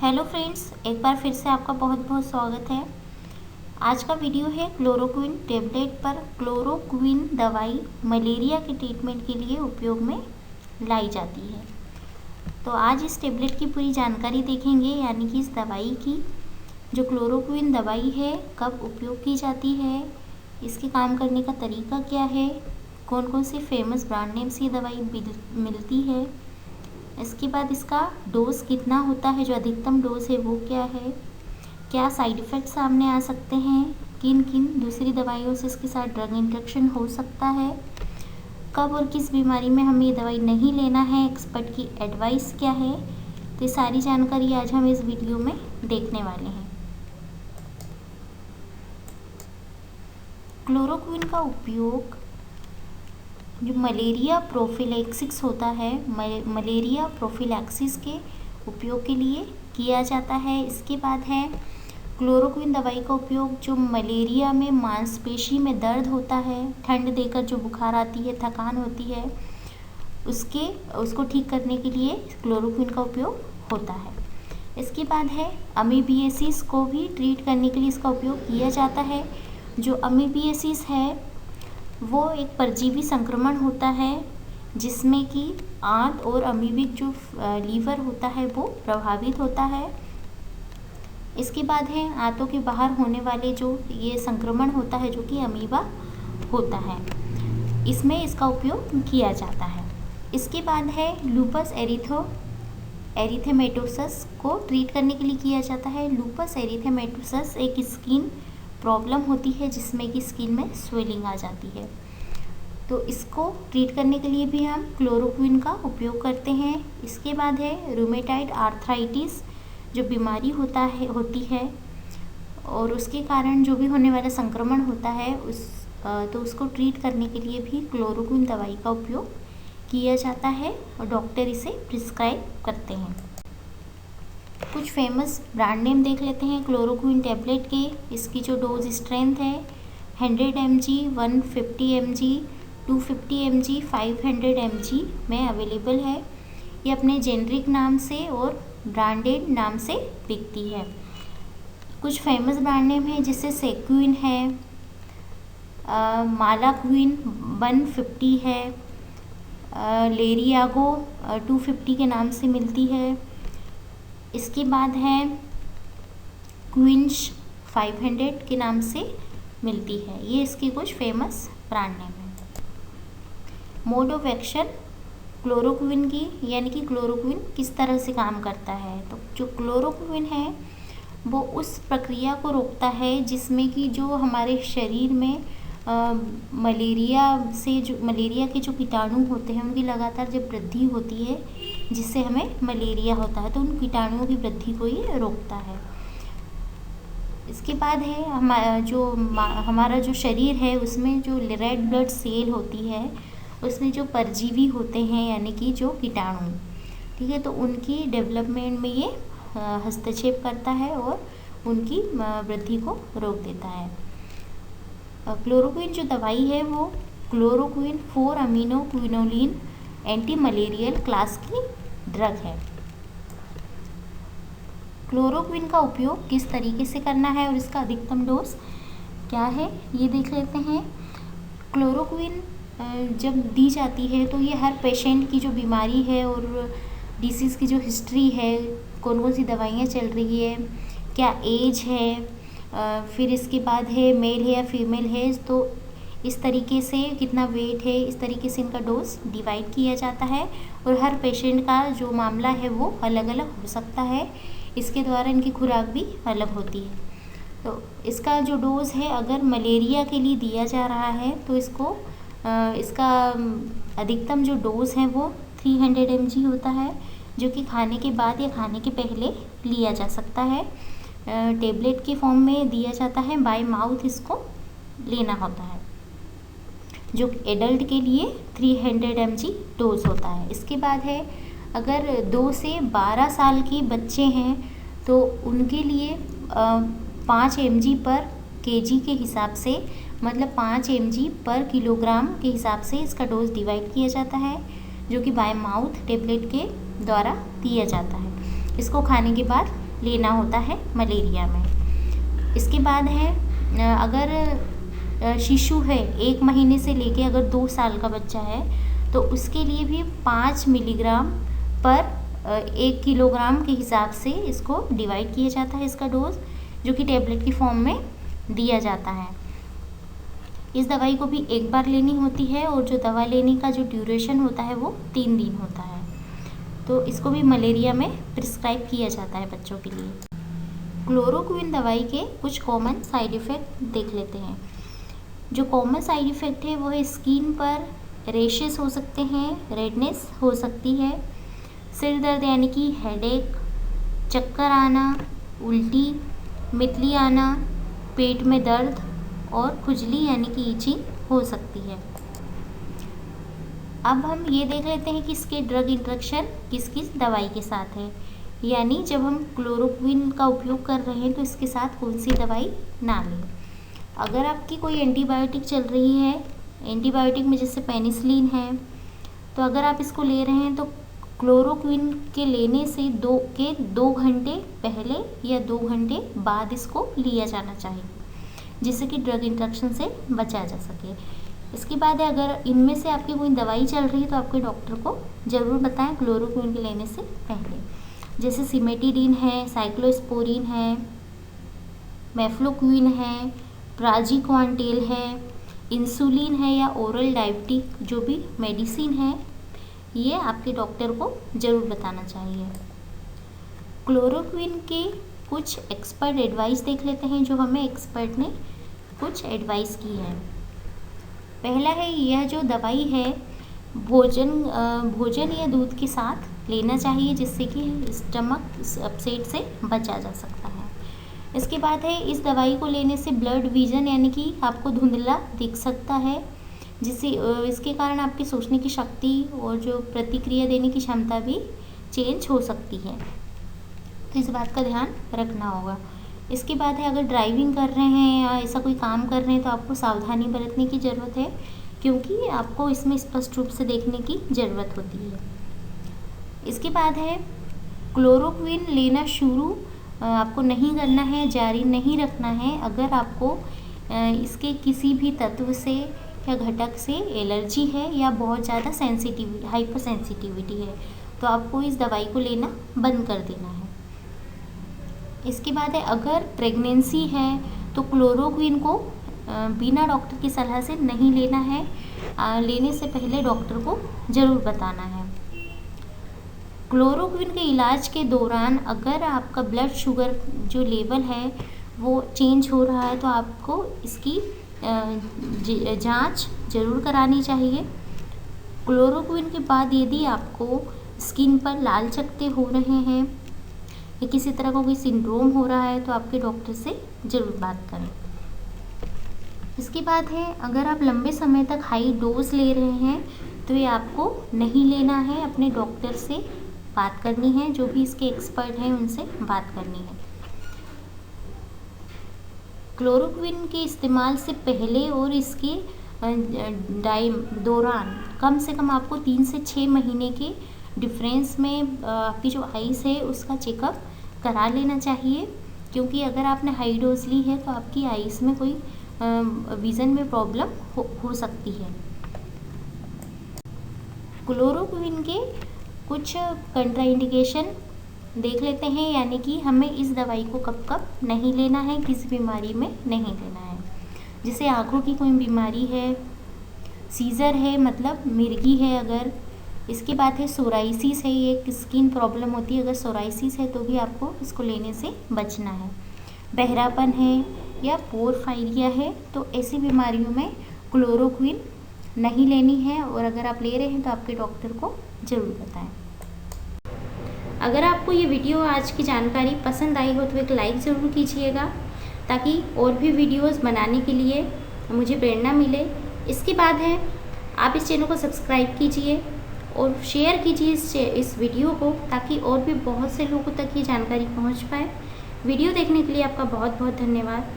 Hello friends, एक बार फिर से आपका बहुत बहुत स्वागत है। आज का वीडियो है क्लोरोक्विन टेबलेट पर। क्लोरोक्विन दवाई मलेरिया के ट्रीटमेंट के लिए उपयोग में लाई जाती है। तो आज इस टेबलेट की पूरी जानकारी देखेंगे, यानी कि इस दवाई की जो क्लोरोक्विन दवाई है कब उपयोग की जाती है, इसके काम करने का तरीका क्या है, कौन कौन सी फेमस ब्रांड नेम से ये दवाई मिलती है, इसके बाद इसका डोज कितना होता है, जो अधिकतम डोज है वो क्या है, क्या साइड इफ़ेक्ट सामने आ सकते हैं, किन किन दूसरी दवाइयों से इसके साथ ड्रग इंटरेक्शन हो सकता है, कब और किस बीमारी में हमें ये दवाई नहीं लेना है, एक्सपर्ट की एडवाइस क्या है। तो ये सारी जानकारी आज हम इस वीडियो में देखने वाले हैं। क्लोरोक्विन का उपयोग जो मलेरिया प्रोफिलैक्सिस होता है, मलेरिया प्रोफिलैक्सिस के उपयोग के लिए किया जाता है। इसके बाद है क्लोरोक्विन दवाई का उपयोग जो मलेरिया में मांसपेशी में दर्द होता है, ठंड देकर जो बुखार आती है, थकान होती है, उसको ठीक करने के लिए क्लोरोक्विन का उपयोग होता है। इसके बाद है अमीबियासिस को भी ट्रीट करने के लिए इसका उपयोग किया जाता है। जो अमीबियासिस है वो एक परजीवी संक्रमण होता है जिसमें कि आंत और अमीबिक जो लीवर होता है वो प्रभावित होता है। इसके बाद है आंतों के बाहर होने वाले जो ये संक्रमण होता है जो कि अमीबा होता है, इसमें इसका उपयोग किया जाता है। इसके बाद है लूपस एरिथेमेटोसस को ट्रीट करने के लिए किया जाता है। लूपस एरिथेमेटोसस एक स्किन प्रॉब्लम होती है जिसमें कि स्किन में स्वेलिंग आ जाती है, तो इसको ट्रीट करने के लिए भी हम क्लोरोक्विन का उपयोग करते हैं। इसके बाद है रूमेटाइड आर्थराइटिस जो बीमारी होती है और उसके कारण जो भी होने वाला संक्रमण होता है तो उसको ट्रीट करने के लिए भी क्लोरोक्विन दवाई का उपयोग किया जाता है और डॉक्टर इसे प्रिस्क्राइब करते हैं। कुछ फेमस ब्रांड नेम देख लेते हैं क्लोरोक्विन टेबलेट के। इसकी जो डोज स्ट्रेंथ है 100 mg, 150 mg, 250 mg, 500 mg में अवेलेबल है। ये अपने जेनरिक नाम से और ब्रांडेड नाम से बिकती है। कुछ फेमस ब्रांड नेम है जिससे सेक्विन है, मालाक्विन 150 है, लेरियागो 250 के नाम से मिलती है। इसके बाद है क्विंच 500 के नाम से मिलती है। ये इसकी कुछ फेमस ब्रांड नेम है। मोड ऑफ एक्शन क्लोरोक्विन की, यानी कि क्लोरोक्विन किस तरह से काम करता है, तो जो क्लोरोक्विन है वो उस प्रक्रिया को रोकता है जिसमें कि जो हमारे शरीर में मलेरिया के जो कीटाणु होते हैं उनकी लगातार जब वृद्धि होती है जिससे हमें मलेरिया होता है, तो उन कीटाणुओं की वृद्धि को ये रोकता है। इसके बाद है हमारा जो शरीर है उसमें जो रेड ब्लड सेल होती है उसमें जो परजीवी होते हैं, यानी कि जो कीटाणु, ठीक है, तो उनकी डेवलपमेंट में ये हस्तक्षेप करता है और उनकी वृद्धि को रोक देता है। क्लोरोक्विन जो दवाई है वो क्लोरोक्विन 4-अमीनो-क्विनोलिन एंटी मलेरियल क्लास की ड्रग है। क्लोरोक्विन का उपयोग किस तरीके से करना है और इसका अधिकतम डोज क्या है ये देख लेते हैं। क्लोरोक्विन जब दी जाती है तो ये हर पेशेंट की जो बीमारी है और डिसीज़ की जो हिस्ट्री है, कौन कौन सी दवाइयाँ चल रही है, क्या एज है, फिर इसके बाद है मेल है या फीमेल है, तो इस तरीके से कितना वेट है, इस तरीके से इनका डोज डिवाइड किया जाता है और हर पेशेंट का जो मामला है वो अलग अलग हो सकता है। इसके द्वारा इनकी खुराक भी अलग होती है। तो इसका जो डोज़ है अगर मलेरिया के लिए दिया जा रहा है तो इसका अधिकतम जो डोज़ है वो 300 mg होता है, जो कि खाने के बाद या खाने के पहले लिया जा सकता है। टेबलेट के फॉर्म में दिया जाता है, बाय माउथ इसको लेना होता है। जो एडल्ट के लिए 300 mg डोज होता है। इसके बाद है अगर 2 से 12 साल के बच्चे हैं तो उनके लिए 5 mg पर kg के हिसाब से, मतलब 5 mg पर किलोग्राम के हिसाब से इसका डोज डिवाइड किया जाता है, जो कि बाय माउथ टेबलेट के द्वारा दिया जाता है। इसको खाने के बाद लेना होता है मलेरिया में। इसके बाद है अगर शिशु है 1 महीने से लेके अगर 2 साल का बच्चा है तो उसके लिए भी 5 मिलीग्राम पर 1 किलोग्राम के हिसाब से इसको डिवाइड किया जाता है, इसका डोज, जो कि टैबलेट की फॉर्म में दिया जाता है। इस दवाई को भी एक बार लेनी होती है और जो दवा लेने का जो ड्यूरेशन होता है वो 3 दिन होता है। तो इसको भी मलेरिया में प्रिस्क्राइब किया जाता है बच्चों के लिए। क्लोरोक्विन दवाई के कुछ कॉमन साइड इफ़ेक्ट देख लेते हैं। जो कॉमन साइड इफ़ेक्ट है वो है स्किन पर रेशेस हो सकते हैं, रेडनेस हो सकती है, सिर दर्द यानी कि हेडेक, चक्कर आना, उल्टी, मितली आना, पेट में दर्द और खुजली यानी कि ईचिंग हो सकती है। अब हम ये देख लेते हैं कि इसके ड्रग इंटरेक्शन किस किस दवाई के साथ है, यानी जब हम क्लोरोक्विन का उपयोग कर रहे हैं तो इसके साथ कौन सी दवाई ना लें। अगर आपकी कोई एंटीबायोटिक चल रही है, एंटीबायोटिक में जैसे पेनिसिलिन है, तो अगर आप इसको ले रहे हैं तो क्लोरोक्विन के लेने से 2 घंटे पहले या 2 घंटे बाद इसको लिया जाना चाहिए, जिससे कि ड्रग इंटरेक्शन से बचा जा सके। इसके बाद है अगर इनमें से आपकी कोई दवाई चल रही है तो आपके डॉक्टर को ज़रूर बताएं क्लोरोक्विन के लेने से पहले, जैसे सिमेटिडिन है, साइक्लोस्पोरिन है, मेफ्लोक्विन है, प्राजिक्वांटेल है, इंसुलिन है या ओरल डायबिटिक जो भी मेडिसिन है, ये आपके डॉक्टर को ज़रूर बताना चाहिए। क्लोरोक्विन के कुछ एक्सपर्ट एडवाइस देख लेते हैं, जो हमें एक्सपर्ट ने कुछ एडवाइस की है। पहला है, यह जो दवाई है भोजन या दूध के साथ लेना चाहिए, जिससे कि स्टमक अपसेट से बचा जा सकता है। इसके बाद है, इस दवाई को लेने से ब्लड विजन यानी कि आपको धुंधला दिख सकता है, जिससे इसके कारण आपकी सोचने की शक्ति और जो प्रतिक्रिया देने की क्षमता भी चेंज हो सकती है, तो इस बात का ध्यान रखना होगा। इसके बाद है, अगर ड्राइविंग कर रहे हैं या ऐसा कोई काम कर रहे हैं तो आपको सावधानी बरतने की ज़रूरत है, क्योंकि आपको इसमें स्पष्ट रूप से देखने की ज़रूरत होती है। इसके बाद है, क्लोरोक्विन लेना शुरू आपको नहीं करना है, जारी नहीं रखना है अगर आपको इसके किसी भी तत्व से या घटक से एलर्जी है या बहुत ज़्यादा हाइपर सेंसिटिविटी है, तो आपको इस दवाई को लेना बंद कर देना है। इसके बाद है, अगर प्रेगनेंसी है तो क्लोरोक्विन को बिना डॉक्टर की सलाह से नहीं लेना है, लेने से पहले डॉक्टर को ज़रूर बताना है। क्लोरोक्विन के इलाज के दौरान अगर आपका ब्लड शुगर जो लेवल है वो चेंज हो रहा है तो आपको इसकी जांच ज़रूर करानी चाहिए। क्लोरोक्विन के बाद यदि आपको स्किन पर लाल चकत्ते हो रहे हैं या किसी तरह का कोई सिंड्रोम हो रहा है तो आपके डॉक्टर से ज़रूर बात करें। इसके बाद है, अगर आप लंबे समय तक हाई डोज ले रहे हैं तो ये आपको नहीं लेना है, अपने डॉक्टर से बात करनी है, जो भी इसके एक्सपर्ट हैं उनसे बात करनी है। क्लोरोक्विन के इस्तेमाल से पहले और इसके दौरान कम से कम आपको 3 से 6 महीने के डिफरेंस में आपकी जो आइस है उसका चेकअप करा लेना चाहिए, क्योंकि अगर आपने हाई डोज ली है तो आपकी आइस में कोई विज़न में प्रॉब्लम हो सकती है। क्लोरोक्विन के कुछ कंट्राइंडिकेशन देख लेते हैं, यानी कि हमें इस दवाई को कब कब नहीं लेना है, किस बीमारी में नहीं लेना है। जैसे आँखों की कोई बीमारी है, सीज़र है मतलब मिर्गी है अगर, इसके बाद है सोराइसिस है, ये एक स्किन प्रॉब्लम होती है, अगर सोराइसिस है तो भी आपको इसको लेने से बचना है। बहरापन है या पोरफायरिया है, तो ऐसी बीमारियों में क्लोरोक्विन नहीं लेनी है, और अगर आप ले रहे हैं तो आपके डॉक्टर को ज़रूर बताएं। अगर आपको ये वीडियो आज की जानकारी पसंद आई हो तो एक लाइक ज़रूर कीजिएगा, ताकि और भी वीडियोस बनाने के लिए मुझे प्रेरणा मिले। इसके बाद है, आप इस चैनल को सब्सक्राइब कीजिए और शेयर कीजिए इस वीडियो को, ताकि और भी बहुत से लोगों तक ये जानकारी पहुंच पाए। वीडियो देखने के लिए आपका बहुत बहुत धन्यवाद।